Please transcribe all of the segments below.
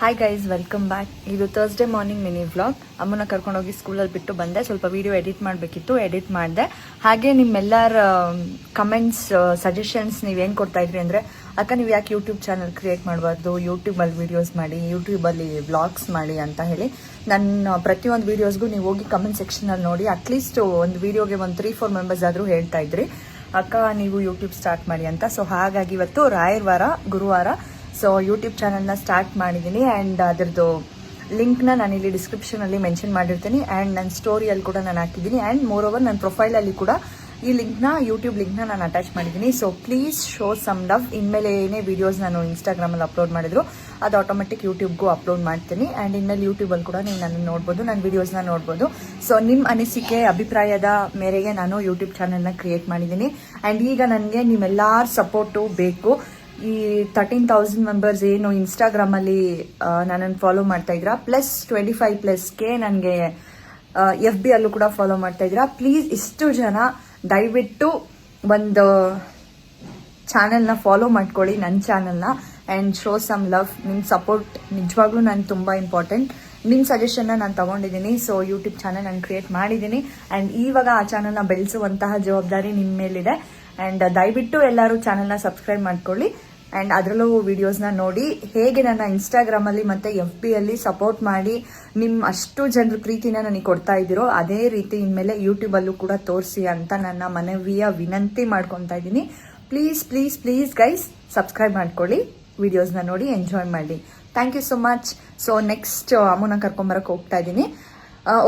Hi guys, welcome back. ಇದು Thursday morning mini vlog. ಅಮ್ಮನ ಕರ್ಕೊಂಡೋಗಿ ಸ್ಕೂಲಲ್ಲಿ ಬಿಟ್ಟು ಬಂದೆ. ಸ್ವಲ್ಪ ವಿಡಿಯೋ ಎಡಿಟ್ ಮಾಡಬೇಕಿತ್ತು, ಎಡಿಟ್ ಮಾಡಿದೆ. ಹಾಗೆ ನಿಮ್ಮೆಲ್ಲರ ಕಮೆಂಟ್ಸ್, ಸಜೆಷನ್ಸ್ ನೀವೇನು ಕೊಡ್ತಾ ಇದ್ರಿ ಅಂದರೆ, ಅಕ್ಕ ನೀವು ಯಾಕೆ ಯೂಟ್ಯೂಬ್ ಚಾನಲ್ ಕ್ರಿಯೇಟ್ ಮಾಡಬಾರ್ದು, ಯೂಟ್ಯೂಬಲ್ಲಿ ವೀಡಿಯೋಸ್ ಮಾಡಿ, ಯೂಟ್ಯೂಬಲ್ಲಿ ವ್ಲಾಗ್ಸ್ ಮಾಡಿ ಅಂತ ಹೇಳಿ. ನನ್ನ ಪ್ರತಿಯೊಂದು ವೀಡಿಯೋಸ್ಗೂ ನೀವು ಹೋಗಿ ಕಮೆಂಟ್ ಸೆಕ್ಷನಲ್ಲಿ ನೋಡಿ. ಅಟ್ಲೀಸ್ಟ್ ಒಂದು ವೀಡಿಯೋಗೆ ಒಂದು 3-4 ಮೆಂಬರ್ಸ್ ಆದರೂ ಹೇಳ್ತಾ ಇದ್ರಿ, ಅಕ್ಕ ನೀವು ಯೂಟ್ಯೂಬ್ ಸ್ಟಾರ್ಟ್ ಮಾಡಿ ಅಂತ. ಸೊ ಹಾಗಾಗಿ ಇವತ್ತು ರಾಯರವಾರ, ಗುರುವಾರ, ಸೊ ಯೂಟ್ಯೂಬ್ ಚಾನಲ್ನ ಸ್ಟಾರ್ಟ್ ಮಾಡಿದ್ದೀನಿ. ಆ್ಯಂಡ್ ಅದರದ್ದು ಲಿಂಕ್ನ ನಾನಿಲ್ಲಿ ಡಿಸ್ಕ್ರಿಪ್ಷನಲ್ಲಿ ಮೆನ್ಷನ್ ಮಾಡಿರ್ತೀನಿ. ಆ್ಯಂಡ್ ನನ್ನ ಸ್ಟೋರಿಯಲ್ಲಿ ಕೂಡ ನಾನು ಹಾಕಿದ್ದೀನಿ. ಆ್ಯಂಡ್ ಮೋರ್ ಓವರ್ ನನ್ನ ಪ್ರೊಫೈಲಲ್ಲಿ ಕೂಡ ಈ ಲಿಂಕ್ನ, ಯೂಟ್ಯೂಬ್ ಲಿಂಕ್ನ ನಾನು ಅಟ್ಯಾಚ್ ಮಾಡಿದ್ದೀನಿ. So please show some love. ಇನ್ಮೇಲೆ ಏನೇ ವೀಡಿಯೋಸ್ ನಾನು ಇನ್ಸ್ಟಾಗ್ರಾಮಲ್ಲಿ ಅಪ್ಲೋಡ್ ಮಾಡಿದ್ರು ಅದು ಆಟೋಮೆಟಿಕ್ ಯೂಟ್ಯೂಬ್ಗೂ ಅಪ್ಲೋಡ್ ಮಾಡ್ತೀನಿ. ಆ್ಯಂಡ್ ಇನ್ಮೇಲೆ ಯೂಟ್ಯೂಬಲ್ಲಿ ಕೂಡ ನೀವು ನನ್ನ ನೋಡ್ಬೋದು, ನನ್ನ ವೀಡಿಯೋಸ್ನ ನೋಡ್ಬೋದು. ಸೊ ನಿಮ್ಮ ಅನಿಸಿಕೆ, ಅಭಿಪ್ರಾಯದ ಮೇರೆಗೆ ನಾನು ಯೂಟ್ಯೂಬ್ ಚಾನಲ್ನ ಕ್ರಿಯೇಟ್ ಮಾಡಿದ್ದೀನಿ. ಆ್ಯಂಡ್ ಈಗ ನನಗೆ ನಿಮ್ಮೆಲ್ಲರ ಸಪೋರ್ಟು ಬೇಕು. ಈ 13,000 ಮೆಂಬರ್ಸ್ ಏನು ಇನ್ಸ್ಟಾಗ್ರಾಮಲ್ಲಿ ನನ್ನನ್ನು ಫಾಲೋ ಮಾಡ್ತಾ ಇದ್ದೀರಾ, ಪ್ಲಸ್ 25+K ನನಗೆ FB ಅಲ್ಲೂ ಕೂಡ ಫಾಲೋ ಮಾಡ್ತಾ ಇದ್ದೀರಾ. ಪ್ಲೀಸ್ ಇಷ್ಟು ಜನ ದಯವಿಟ್ಟು ಒಂದು ಚಾನೆಲ್ನ ಫಾಲೋ ಮಾಡ್ಕೊಳ್ಳಿ, ನನ್ನ ಚಾನೆಲ್ನ. And show some love. ನಿಮ್ಮ ಸಪೋರ್ಟ್ ನಿಜವಾಗ್ಲೂ ನನಗೆ ತುಂಬ ಇಂಪಾರ್ಟೆಂಟ್. ನಿಮ್ಮ ಸಜೆಷನ್ನ ನಾನು ತೊಗೊಂಡಿದ್ದೀನಿ. ಸೊ ಯೂಟ್ಯೂಬ್ ಚಾನಲ್ ನಾನು ಕ್ರಿಯೇಟ್ ಮಾಡಿದ್ದೀನಿ. ಆ್ಯಂಡ್ ಇವಾಗ ಆ ಚಾನಲ್ನ ಬೆಳೆಸುವಂತಹ ಜವಾಬ್ದಾರಿ ನಿಮ್ಮ ಮೇಲಿದೆ. ಆ್ಯಂಡ್ ದಯವಿಟ್ಟು ಎಲ್ಲರೂ ಚಾನಲ್ನ ಸಬ್ಸ್ಕ್ರೈಬ್ ಮಾಡ್ಕೊಳ್ಳಿ. ಆ್ಯಂಡ್ ಅದರಲ್ಲೂ ವಿಡಿಯೋಸ್ನ ನೋಡಿ. ಹೇಗೆ ನನ್ನ ಇನ್ಸ್ಟಾಗ್ರಾಮಲ್ಲಿ ಮತ್ತು FB ಅಲ್ಲಿ ಸಪೋರ್ಟ್ ಮಾಡಿ ನಿಮ್ಮ ಅಷ್ಟು ಜನರು ಪ್ರೀತಿನ ನನಗೆ ಕೊಡ್ತಾ ಇದ್ದೀರೋ, ಅದೇ ರೀತಿ ಇನ್ಮೇಲೆ ಯೂಟ್ಯೂಬಲ್ಲೂ ಕೂಡ ತೋರಿಸಿ ಅಂತ ನನ್ನ ಮನವಿಯ ವಿನಂತಿ ಮಾಡ್ಕೊತಾ ಇದ್ದೀನಿ. Please please please guys, subscribe ಮಾಡ್ಕೊಳ್ಳಿ, ವಿಡಿಯೋಸ್ನ ನೋಡಿ, ಎಂಜಾಯ್ ಮಾಡಿ. Thank you so much. So next ಅಮ್ಮನ ಕರ್ಕೊಂಬರಕ್ಕೆ ಹೋಗ್ತಾ ಇದ್ದೀನಿ.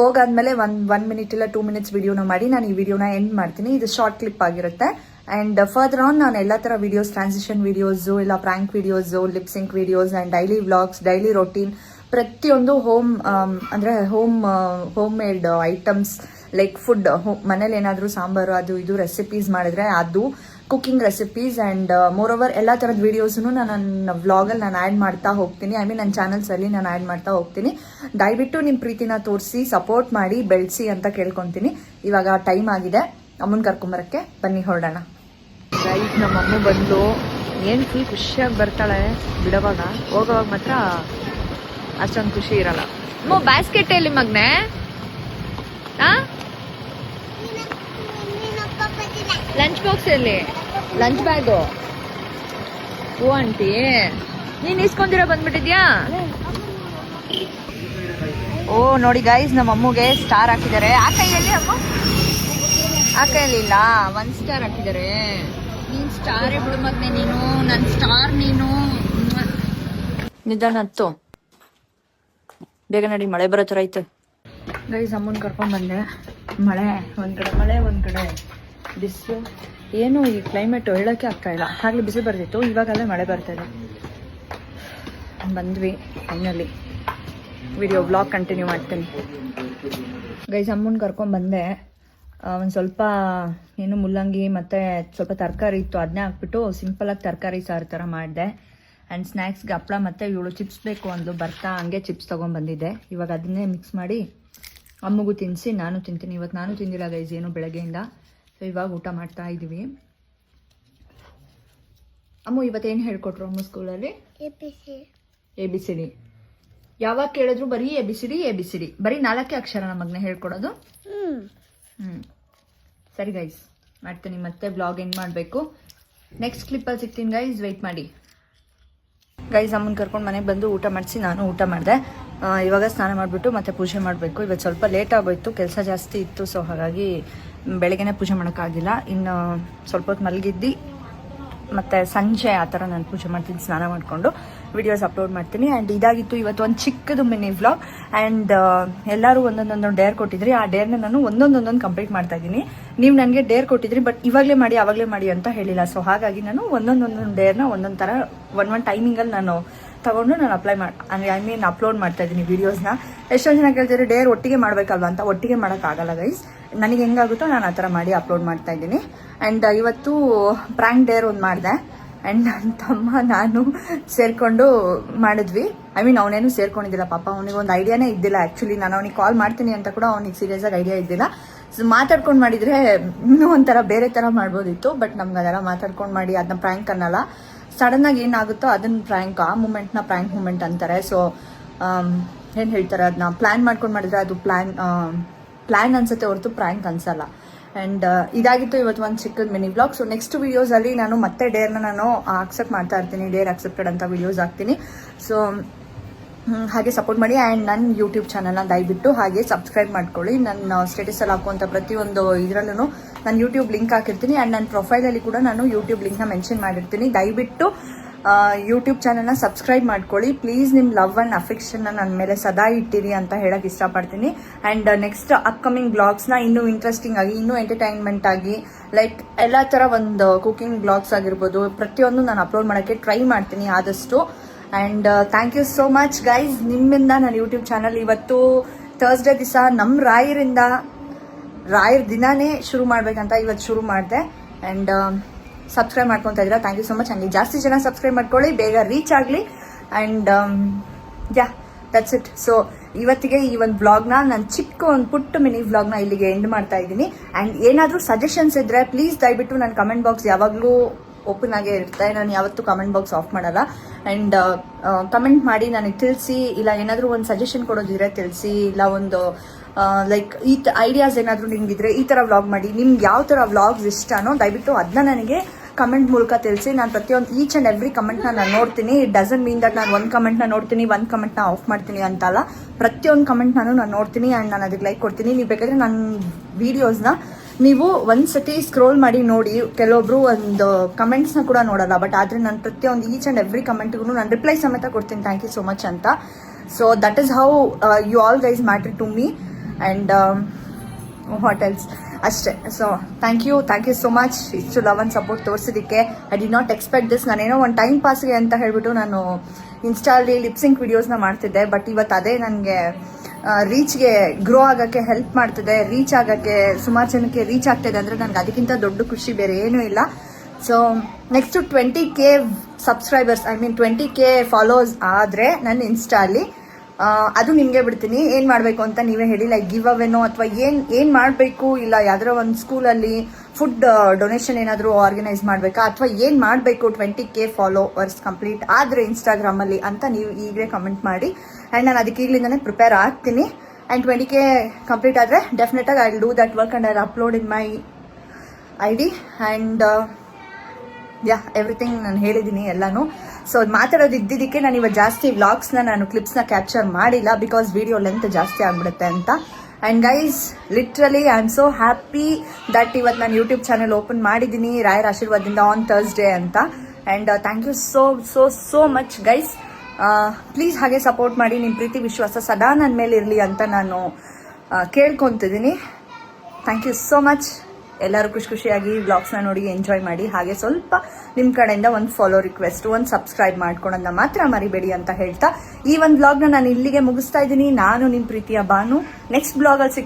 ಹೋಗಾದ್ಮೇಲೆ 1 ಮಿನಿಟ್ ಇಲ್ಲ 2 ಮಿನಿಟ್ಸ್ ವಿಡಿಯೋನ ಮಾಡಿ ನಾನು ಈ ವಿಡಿಯೋನ ಎಂಡ್ ಮಾಡ್ತೀನಿ. ಇದು ಶಾರ್ಟ್ ಕ್ಲಿಪ್ ಆಗಿರುತ್ತೆ. ಆ್ಯಂಡ್ ಫರ್ದರ್ ಆನ್ ನಾನು ಎಲ್ಲ ಥರ ವಿಡಿಯೋಸ್, ಟ್ರಾನ್ಸಿಷನ್ ವಿಡಿಯೋಸು, ಇಲ್ಲ prank videos, lip sync videos and daily vlogs, daily routine, ಪ್ರತಿಯೊಂದು ಅಂದರೆ home made items like food, ಮನೇಲಿ ಏನಾದರೂ ಸಾಂಬಾರು ಅದು ಇದು ರೆಸಿಪೀಸ್ ಮಾಡಿದ್ರೆ ಅದು, cooking recipes and more over ಎಲ್ಲ ಥರದ ವೀಡಿಯೋಸನ್ನು ನಾನು ನನ್ನ ವ್ಲಾಗಲ್ಲಿ ನಾನು ಆ್ಯಡ್ ಮಾಡ್ತಾ ಹೋಗ್ತೀನಿ. ಐ ಮೀನ್ ನನ್ನ ಚಾನಲ್ಸಲ್ಲಿ ನಾನು ಆ್ಯಡ್ ಮಾಡ್ತಾ ಹೋಗ್ತೀನಿ. ದಯವಿಟ್ಟು ನಿಮ್ಮ ಪ್ರೀತಿನ ತೋರಿಸಿ, ಸಪೋರ್ಟ್ ಮಾಡಿ, ಬೆಳೆಸಿ ಅಂತ ಕೇಳ್ಕೊತೀನಿ. ಇವಾಗ ಟೈಮ್ ಆಗಿದೆ, ಅಮ್ಮನ ಕರ್ಕೊಂಬರಕ್ಕೆ ಬನ್ನಿ, ಹೊರಡೋಣ. ಗೈಸ್, ನಮ್ಮ ಅಮ್ಮ ಬಂದು ಏನು ಫುಲ್ ಖುಷಿಯಾಗಿ ಬರ್ತಾಳೆ. ಬಿಡೋವಾಗ ಹೋಗೋವಾಗ ಮಾತ್ರ ಅಷ್ಟೊಂದು ಖುಷಿ ಇರಲ್ಲ. ಬ್ಯಾಸ್ಕೆಟ್ ಎಲ್ಲಿ ಮಗ್ನೆ? ಲಂಚ್ ಬಾಕ್ಸ್ ಎಲ್ಲಿ? Lunch bag? ಓ ಆಂಟಿ, ನೀನ್ ಇಸ್ಕೊಂಡಿರೋ ಬಂದ್ಬಿಟ್ಟಿದ್ಯಾ? ಓ ನೋಡಿ ಗೈಸ್, ನಮ್ಮ ಅಮ್ಮಗೆ ಸ್ಟಾರ್ ಹಾಕಿದ್ದಾರೆ. ಆ ಕೈಯಲ್ಲಿ ಅಮ್ಮ, ಆ ಕೈಯಲ್ಲಿ ಇಲ್ಲ, 1 ಸ್ಟಾರ್ ಹಾಕಿದ್ದಾರೆ. ನೀನ್ ಸ್ಟಾರೇ ಬಿಡು ಮಗ್ನೆ, ನೀನು ನನ್ನ ಸ್ಟಾರ್. ನೀನು ನಿಧಾನ ಹತ್ತು, ಬೇಗ ನಡಿ, ಮಳೆ ಬರೋ ಥರ ಐತೆ. ಗೈಸ್, ಅಮ್ಮನ ಕರ್ಕೊಂಡು ಬಂದೆ. ಮಳೆ ಒಂದ್ ಕಡೆ, ಮಳೆ ಒಂದ್ ಕಡೆ, ಬಿಸಿಲು. ಏನು ಈ ಕ್ಲೈಮೇಟು ಹೇಳೋಕ್ಕೆ ಆಗ್ತಾ ಇಲ್ಲ. ಆಗಲೇ ಬಿಸಿಲು ಬರ್ತಿತ್ತು, ಇವಾಗಲೇ ಮಳೆ ಬರ್ತಾ ಇದೆ. ಬಂದ್ವಿ ಫೈನಲಿ. ವಿಡಿಯೋ ಬ್ಲಾಗ್ ಕಂಟಿನ್ಯೂ ಮಾಡ್ತೀನಿ. ಗೈಸ್, ಅಮ್ಮನ ಕರ್ಕೊಂಡು ಬಂದೆ. ಒಂದು ಸ್ವಲ್ಪ ಏನು ಮುಲ್ಲಂಗಿ ಮತ್ತು ಸ್ವಲ್ಪ ತರಕಾರಿ ಇತ್ತು, ಅದನ್ನೇ ಹಾಕ್ಬಿಟ್ಟು ಸಿಂಪಲಾಗಿ ತರಕಾರಿ ಸಾರು ಥರ ಮಾಡಿದೆ. ಆ್ಯಂಡ್ ಸ್ನ್ಯಾಕ್ಸ್ಗೆ ಹಪ್ಪಳ ಮತ್ತು ಇವಳು ಚಿಪ್ಸ್ ಬೇಕು ಅಂದು ಬರ್ತಾ ಹಂಗೆ ಚಿಪ್ಸ್ ತೊಗೊಂಡ್ಬಂದಿದ್ದೆ. ಇವಾಗ ಅದನ್ನೇ ಮಿಕ್ಸ್ ಮಾಡಿ ಅಮ್ಮಗೂ ತಿನ್ನಿಸಿ ನಾನು ತಿಂತೀನಿ. ಇವತ್ತು ನಾನು ತಿಂದಿಲ್ಲ ಗೈಸ್ ಏನು ಬೆಳಗ್ಗೆಯಿಂದ. ಸೊ ಇವಾಗ ಊಟ ಮಾಡ್ತಾ ಇದ್ದೀವಿ. ಅಮ್ಮ ಇವತ್ತೇನು ಹೇಳ್ಕೊಟ್ರು ಅಮ್ಮ ಸ್ಕೂಲಲ್ಲಿ? ABCD. ಯಾವಾಗ ಕೇಳಿದ್ರು ಬರೀ ABCD. ಬರೀ 4 ಅಕ್ಷರ ನಮಗ್ನೆ ಹೇಳ್ಕೊಡೋದು. ಸರಿ ಗೈಸ್, ಮಾಡ್ತೀನಿ. ಮತ್ತೆ ಬ್ಲಾಗ್ ಎಂಡ್ ಮಾಡಬೇಕು. ನೆಕ್ಸ್ಟ್ ಕ್ಲಿಪ್ಪಲ್ಲಿ ಸಿಗ್ತೀನಿ ಗೈಸ್, ವೆಯ್ಟ್ ಮಾಡಿ. ಗೈಸ್, ಅಮ್ಮನ ಕರ್ಕೊಂಡು ಮನೆಗೆ ಬಂದು ಊಟ ಮಾಡಿಸಿ ನಾನು ಊಟ ಮಾಡಿದೆ. ಇವಾಗ ಸ್ನಾನ ಮಾಡಿಬಿಟ್ಟು ಮತ್ತೆ ಪೂಜೆ ಮಾಡಬೇಕು. ಇವತ್ತು ಸ್ವಲ್ಪ ಲೇಟ್ ಆಗೋಯ್ತು, ಕೆಲಸ ಜಾಸ್ತಿ ಇತ್ತು. ಸೊ ಹಾಗಾಗಿ ಬೆಳಗ್ಗೆನೇ ಪೂಜೆ ಮಾಡೋಕ್ಕಾಗಿಲ್ಲ. ಇನ್ನು ಸ್ವಲ್ಪ ಹೊತ್ತು ಮಲಗಿದ್ದು ಮತ್ತು ಸಂಜೆ ಆ ಥರ ನಾನು ಪೂಜೆ ಮಾಡ್ತೀನಿ, ಸ್ನಾನ ಮಾಡಿಕೊಂಡು ವಿಡಿಯೋಸ್ ಅಪ್ಲೋಡ್ ಮಾಡ್ತೀನಿ. ಆ್ಯಂಡ್ ಇದಾಗಿತ್ತು ಇವತ್ತು ಒಂದು ಚಿಕ್ಕದು ಮಿನಿ ವ್ಲಾಗ್. ಆ್ಯಂಡ್ ಎಲ್ಲರೂ ಒಂದೊಂದೊಂದು ಡೇರ್ ಕೊಟ್ಟಿದ್ರಿ. ಆ ಡೇರ್ನ ನಾನು ಒಂದೊಂದೊಂದೊಂದು ಕಂಪ್ಲೀಟ್ ಮಾಡ್ತಾ ಇದ್ದೀನಿ. ನೀವು ನನಗೆ ಡೇರ್ ಕೊಟ್ಟಿದ್ರಿ, ಬಟ್ ಇವಾಗಲೇ ಮಾಡಿ ಆವಾಗಲೇ ಮಾಡಿ ಅಂತ ಹೇಳಿಲ್ಲ. ಸೊ ಹಾಗಾಗಿ ನಾನು ಒಂದೊಂದೊಂದು ಡೇರ್ನ ಒಂದೊಂದು ಥರ ಒಂದು ಟೈಮಿಂಗಲ್ಲಿ ನಾನು ತಗೊಂಡು ನಾನು ಅಪ್ಲೋಡ್ ಮಾಡ್ತಾ ಇದ್ದೀನಿ ವೀಡಿಯೋಸ್ನ. ಎಷ್ಟೊಂದು ಜನ ಕೇಳ್ತಿದ್ರೆ ಡೇರ್ ಒಟ್ಟಿಗೆ ಮಾಡಬೇಕಲ್ವ ಅಂತ. ಒಟ್ಟಿಗೆ ಮಾಡೋಕ್ಕಾಗಲ್ಲ ಗೈಸ್, ನನಗೆ ಹೆಂಗಾಗುತ್ತೋ ನಾನು ಆ ಥರ ಮಾಡಿ ಅಪ್ಲೋಡ್ ಮಾಡ್ತಾ ಇದ್ದೀನಿ. ಆ್ಯಂಡ್ ಇವತ್ತು ಪ್ರ್ಯಾಂಕ್ ಡೇರ್ ಒಂದು ಮಾಡಿದೆ. ಆ್ಯಂಡ್ ನನ್ನ ತಮ್ಮ ನಾನು ಸೇರಿಕೊಂಡು ಮಾಡಿದ್ವಿ. ಐ ಮೀನ್ ಅವನೇನು ಸೇರ್ಕೊಂಡಿದ್ದಿಲ್ಲ ಪಾಪ, ಅವನಿಗೆ ಒಂದು ಐಡಿಯಾನೇ ಇದ್ದಿಲ್ಲ. ಆ್ಯಕ್ಚುಲಿ ನಾನು ಅವನಿಗೆ ಕಾಲ್ ಮಾಡ್ತೀನಿ ಅಂತ ಕೂಡ ಅವನಿಗೆ ಸೀರಿಯಸ್ಸಾಗಿ ಐಡಿಯಾ ಇದ್ದಿಲ್ಲ. ಸೊ ಮಾತಾಡ್ಕೊಂಡು ಮಾಡಿದರೆ ಇನ್ನೂ ಒಂಥರ ಬೇರೆ ಥರ ಮಾಡ್ಬೋದಿತ್ತು. ಬಟ್ ನಮ್ಗೆ ಅದೆಲ್ಲ ಮಾತಾಡ್ಕೊಂಡು ಮಾಡಿ ಅದನ್ನ ಪ್ರ್ಯಾಂಕ್ ಅನ್ನಲ್ಲ. ಸಡನ್ನಾಗಿ ಏನಾಗುತ್ತೋ ಅದನ್ನ ಪ್ರ್ಯಾಂಕ್, ಆ ಮೂಮೆಂಟ್ನ ಪ್ರ್ಯಾಂಕ್ ಮೂಮೆಂಟ್ ಅಂತಾರೆ. ಸೊ ಏನು ಹೇಳ್ತಾರೆ, ಅದನ್ನ ಪ್ಲ್ಯಾನ್ ಮಾಡ್ಕೊಂಡು ಮಾಡಿದ್ರೆ ಅದು ಪ್ಲ್ಯಾನ್ ಅನ್ಸುತ್ತೆ ಹೊರತು ಪ್ರ್ಯಾಂಕ್ ಅನ್ಸಲ್ಲ. ಆ್ಯಂಡ್ ಇದಾಗಿತ್ತು ಇವತ್ತು ಒಂದು ಚಿಕ್ಕದ ಮಿನಿ ಬ್ಲಾಗ್. ಸೊ ನೆಕ್ಸ್ಟ್ ವೀಡಿಯೋಸಲ್ಲಿ ನಾನು ಮತ್ತೆ ಡೇರ್ನ ನಾನು ಆಕ್ಸೆಪ್ಟ್ ಮಾಡ್ತಾ ಇರ್ತೀನಿ, ಡೇರ್ ಅಕ್ಸೆಪ್ಟೆಡ್ ಅಂತ ವೀಡಿಯೋಸ್ ಹಾಕ್ತೀನಿ. ಸೊ ಹಾಗೆ ಸಪೋರ್ಟ್ ಮಾಡಿ. ಆ್ಯಂಡ್ ನನ್ನ ಯೂಟ್ಯೂಬ್ ಚಾನಲ್ನ ದಯವಿಟ್ಟು ಹಾಗೆ ಸಬ್ಸ್ಕ್ರೈಬ್ ಮಾಡ್ಕೊಳ್ಳಿ. ನನ್ನ ಸ್ಟೇಟಸಲ್ಲಿ ಹಾಕುವಂಥ ಪ್ರತಿಯೊಂದು ಇದರಲ್ಲೂ ನಾನು ಯೂಟ್ಯೂಬ್ ಲಿಂಕ್ ಹಾಕಿರ್ತೀನಿ. ಆ್ಯಂಡ್ ನನ್ನ ಪ್ರೊಫೈಲಲ್ಲಿ ಕೂಡ ನಾನು ಯೂಟ್ಯೂಬ್ ಲಿಂಕ್ನ ಮೆನ್ಷನ್ ಮಾಡಿರ್ತೀನಿ. ದಯವಿಟ್ಟು ಯೂಟ್ಯೂಬ್ ಚಾನಲ್ನ ಸಬ್ಸ್ಕ್ರೈಬ್ ಮಾಡ್ಕೊಳ್ಳಿ ಪ್ಲೀಸ್. ನಿಮ್ಮ ಲವ್ ಆ್ಯಂಡ್ ಅಫೆಕ್ಷನ್ನ ನನ್ನ ಮೇಲೆ ಸದಾ ಇಟ್ಟಿರಿ ಅಂತ ಹೇಳಕ್ಕೆ ಇಷ್ಟಪಡ್ತೀನಿ. ಆ್ಯಂಡ್ ನೆಕ್ಸ್ಟ್ ಅಪ್ಕಮಿಂಗ್ ಬ್ಲಾಗ್ಸ್ನ ಇನ್ನೂ ಇಂಟ್ರೆಸ್ಟಿಂಗ್ ಆಗಿ, ಇನ್ನೂ ಎಂಟರ್ಟೈನ್ಮೆಂಟ್ ಆಗಿ, ಲೈಕ್ ಎಲ್ಲ ಥರ ಒಂದು ಕುಕಿಂಗ್ ಬ್ಲಾಗ್ಸ್ ಆಗಿರ್ಬೋದು, ಪ್ರತಿಯೊಂದು ನಾನು ಅಪ್ಲೋಡ್ ಮಾಡೋಕ್ಕೆ ಟ್ರೈ ಮಾಡ್ತೀನಿ ಆದಷ್ಟು. And thank you so much guys. ನಿಮ್ಮಿಂದ ನನ್ನ ಯೂಟ್ಯೂಬ್ ಚಾನಲ್ ಇವತ್ತು ಥರ್ಸ್ಡೇ ದಿವಸ ನಮ್ಮ ರಾಯರ್ ದಿನಾನೇ ಶುರು ಮಾಡಬೇಕಂತ ಇವತ್ತು ಶುರು ಮಾಡಿದೆ. ಆ್ಯಂಡ್ ಸಬ್ಸ್ಕ್ರೈಬ್ ಮಾಡ್ಕೊತಾ ಇದ್ದೀರಾ, ಥ್ಯಾಂಕ್ ಯು ಸೊ ಮಚ್. ಹಂಗೆ ಜಾಸ್ತಿ ಜನ ಸಬ್ಸ್ಕ್ರೈಬ್ ಮಾಡ್ಕೊಳ್ಳಿ, ಬೇಗ ರೀಚ್ ಆಗಲಿ. And yeah that's it. So ಇವತ್ತಿಗೆ ಈ ಒಂದು ವ್ಲಾಗ್ನ, ನಾನು ಚಿಕ್ಕ ಒಂದು ಪುಟ್ಟ ಮಿನಿ ವ್ಲಾಗ್ನ ಇಲ್ಲಿಗೆ ಎಂಡ್ ಮಾಡ್ತಾ ಇದ್ದೀನಿ. ಆ್ಯಂಡ್ ಏನಾದರೂ ಸಜೆಷನ್ಸ್ ಇದ್ದರೆ ಪ್ಲೀಸ್ ದಯವಿಟ್ಟು ನನ್ನ ಕಮೆಂಟ್ ಬಾಕ್ಸ್ ಯಾವಾಗಲೂ ಓಪನ್ ಆಗೇ ಇರುತ್ತೆ. ನಾನು ಯಾವತ್ತೂ ಕಮೆಂಟ್ ಬಾಕ್ಸ್ ಆಫ್ ಮಾಡಲ್ಲ. ಆ್ಯಂಡ್ ಕಮೆಂಟ್ ಮಾಡಿ ನನಗೆ ತಿಳಿಸಿ, ಇಲ್ಲ ಏನಾದರೂ ಒಂದು ಸಜೆಷನ್ ಕೊಡೋದಿದ್ರೆ ತಿಳಿಸಿ, ಇಲ್ಲ ಒಂದು ಲೈಕ್ ಐಡಿಯಾಸ್ ಏನಾದರೂ ನಿಮಗಿದ್ರೆ ಈ ಥರ ವ್ಲಾಗ್ ಮಾಡಿ, ನಿಮ್ಗೆ ಯಾವ ಥರ ವ್ಲಾಗ್ಸ್ ಇಷ್ಟನೋ ದಯವಿಟ್ಟು ಅದನ್ನ ನನಗೆ ಕಮೆಂಟ್ ಮೂಲಕ ತಿಳಿಸಿ. ನಾನು ಪ್ರತಿಯೊಂದು ಈಚ್ ಆ್ಯಂಡ್ ಎವ್ರಿ ಕಮೆಂಟ್ನ ನಾನು ನೋಡ್ತೀನಿ. ಇಟ್ ಡಸಂಟ್ ಮೀನ್ ದಟ್ ನಾನು ಒಂದು ಕಮೆಂಟ್ನ ನೋಡ್ತೀನಿ, ಒಂದು ಕಮೆಂಟ್ನ ಆಫ್ ಮಾಡ್ತೀನಿ ಅಂತಲ್ಲ. ಪ್ರತಿಯೊಂದು ಕಮೆಂಟ್ನೂ ನಾನು ನೋಡ್ತೀನಿ ಆ್ಯಂಡ್ ನಾನು ಅದಕ್ಕೆ ಲೈಕ್ ಕೊಡ್ತೀನಿ. ನೀವು ಬೇಕಾದರೆ ನನ್ನ ವೀಡಿಯೋಸ್ನ ನೀವು ಒಂದು ಸತಿ ಸ್ಕ್ರೋಲ್ ಮಾಡಿ ನೋಡಿ. ಕೆಲವೊಬ್ರು ಒಂದು ಕಮೆಂಟ್ಸ್ನ ಕೂಡ ನೋಡಲ್ಲ, ಬಟ್ ಆದರೆ ನಾನು ಪ್ರತಿಯೊಂದು ಈಚ್ ಆ್ಯಂಡ್ ಎವ್ರಿ ಕಮೆಂಟ್ಗೂ ನಾನು ರಿಪ್ಲೈ ಸಮೇತ ಕೊಡ್ತೀನಿ. ಥ್ಯಾಂಕ್ ಯು ಸೋ ಮಚ್ ಅಂತ. So that is how you all guys matter to me. And what else ಅಷ್ಟೇ. ಸೊ ಥ್ಯಾಂಕ್ ಯು ಸೋ ಮಚ್ ಇಷ್ಟು ಲವ್ ಆ್ಯಂಡ್ ಸಪೋರ್ಟ್ ತೋರಿಸಿದ್ದಕ್ಕೆ. I did not expect this. ನಾನೇನೋ ಒಂದು ಟೈಮ್ ಪಾಸ್ಗೆ ಅಂತ ಹೇಳ್ಬಿಟ್ಟು ನಾನು ಇನ್ಸ್ಟಾಲ್ಲಿ ಲಿಪ್ಸಿಂಗ್ ವಿಡಿಯೋಸ್ನ ಮಾಡ್ತಿದ್ದೆ, ಬಟ್ ಇವತ್ತು ಅದೇ ನನಗೆ ರೀಚ್ಗೆ ಗ್ರೋ ಆಗೋಕ್ಕೆ ಹೆಲ್ಪ್ ಮಾಡ್ತಿದೆ. ರೀಚ್ ಆಗೋಕ್ಕೆ ಸುಮಾರು ಜನಕ್ಕೆ ರೀಚ್ ಆಗ್ತಿದೆ ಅಂದರೆ ನನಗೆ ಅದಕ್ಕಿಂತ ದೊಡ್ಡ ಖುಷಿ ಬೇರೆ ಏನೂ ಇಲ್ಲ. So next 20K subscribers, I mean 20K followers ಆದರೆ ನನ್ನ ಇನ್ಸ್ಟಾಲಿ ಅದು ನಿಮಗೆ ಬಿಡ್ತೀನಿ. ಏನು ಮಾಡಬೇಕು ಅಂತ ನೀವೇ ಹೇಳಿ. ಲೈಕ್ ಗಿವ್ ಅವೇನೋ ಅಥವಾ ಏನು ಮಾಡಬೇಕು, ಇಲ್ಲ ಯಾವ್ದಾರ ಒಂದು ಸ್ಕೂಲಲ್ಲಿ ಫುಡ್ ಡೊನೇಷನ್ ಏನಾದರೂ ಆರ್ಗನೈಸ್ ಮಾಡಬೇಕಾ, ಅಥವಾ ಏನು ಮಾಡಬೇಕು 20K ಫಾಲೋವರ್ಸ್ ಕಂಪ್ಲೀಟ್ ಆದರೆ ಇನ್ಸ್ಟಾಗ್ರಾಮಲ್ಲಿ ಅಂತ ನೀವು ಈಗಲೇ ಕಮೆಂಟ್ ಮಾಡಿ. ಆ್ಯಂಡ್ ನಾನು ಅದಕ್ಕೆ ಈಗಲಿಂದನೇ ಪ್ರಿಪೇರ್ ಆಗ್ತೀನಿ. ಆ್ಯಂಡ್ 20K ಕಂಪ್ಲೀಟ್ ಆದರೆ ಡೆಫಿನೆಟಾಗಿ I will do that work and I upload in my ID. And yeah everything ನಾನು ಹೇಳಿದ್ದೀನಿ ಎಲ್ಲನೂ. ಸೊ ಮಾತಾಡೋದು ಇದ್ದಿದ್ದಕ್ಕೆ ನಾನು ಇವತ್ತು ಜಾಸ್ತಿ ವ್ಲಾಗ್ಸ್ನ ನಾನು ಕ್ಲಿಪ್ಸ್ನ ಕ್ಯಾಪ್ಚರ್ ಮಾಡಿಲ್ಲ, ಬಿಕಾಸ್ ವಿಡಿಯೋ ಲೆಂತ್ ಜಾಸ್ತಿ ಆಗಿಬಿಡುತ್ತೆ ಅಂತ. And guys literally I am so happy that ಇವತ್ತು ನಾನು ಯೂಟ್ಯೂಬ್ ಚಾನಲ್ ಓಪನ್ ಮಾಡಿದ್ದೀನಿ ರಾಯರ ಆಶೀರ್ವಾದದಿಂದ ಆನ್ ಥರ್ಸ್ಡೇ ಅಂತ. And thank you so much guys. Please ಹಾಗೆ ಸಪೋರ್ಟ್ ಮಾಡಿ. ನಿಮ್ಮ ಪ್ರೀತಿ ವಿಶ್ವಾಸ ಸದಾ ನನ್ನ ಮೇಲೆ ಇರಲಿ ಅಂತ ನಾನು ಕೇಳ್ಕೊತಿದ್ದೀನಿ. Thank you so much. ಎಲ್ಲರೂ ಖುಷಿಯಾಗಿ ವ್ಲಾಗ್ಸ್ನ ನೋಡಿ ಎಂಜಾಯ್ ಮಾಡಿ. ಹಾಗೆ ಸ್ವಲ್ಪ ನಿಮ್ಮ ಕಡೆಯಿಂದ ಒಂದು ಫಾಲೋ ರಿಕ್ವೆಸ್ಟ್, ಒಂದು ಸಬ್ಸ್ಕ್ರೈಬ್ ಮಾಡ್ಕೊಳೋದನ್ನ ಮಾತ್ರ ಮರಿಬೇಡಿ ಅಂತ ಹೇಳ್ತಾ ಈ ಒಂದು ವ್ಲಾಗ್ನ ನಾನು ಇಲ್ಲಿಗೆ ಮುಗಿಸ್ತಾ ಇದ್ದೀನಿ. ನಾನು ನಿಮ್ಮ ಪ್ರೀತಿಯ ಬಾನು. ನೆಕ್ಸ್ಟ್ ವ್ಲಾಗಲ್ಲಿ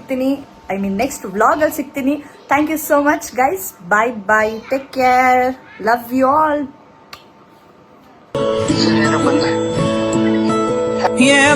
ಸಿಗ್ತೀನಿ. Thank you so much guys. Bye. Take care. Love you all. Yeah,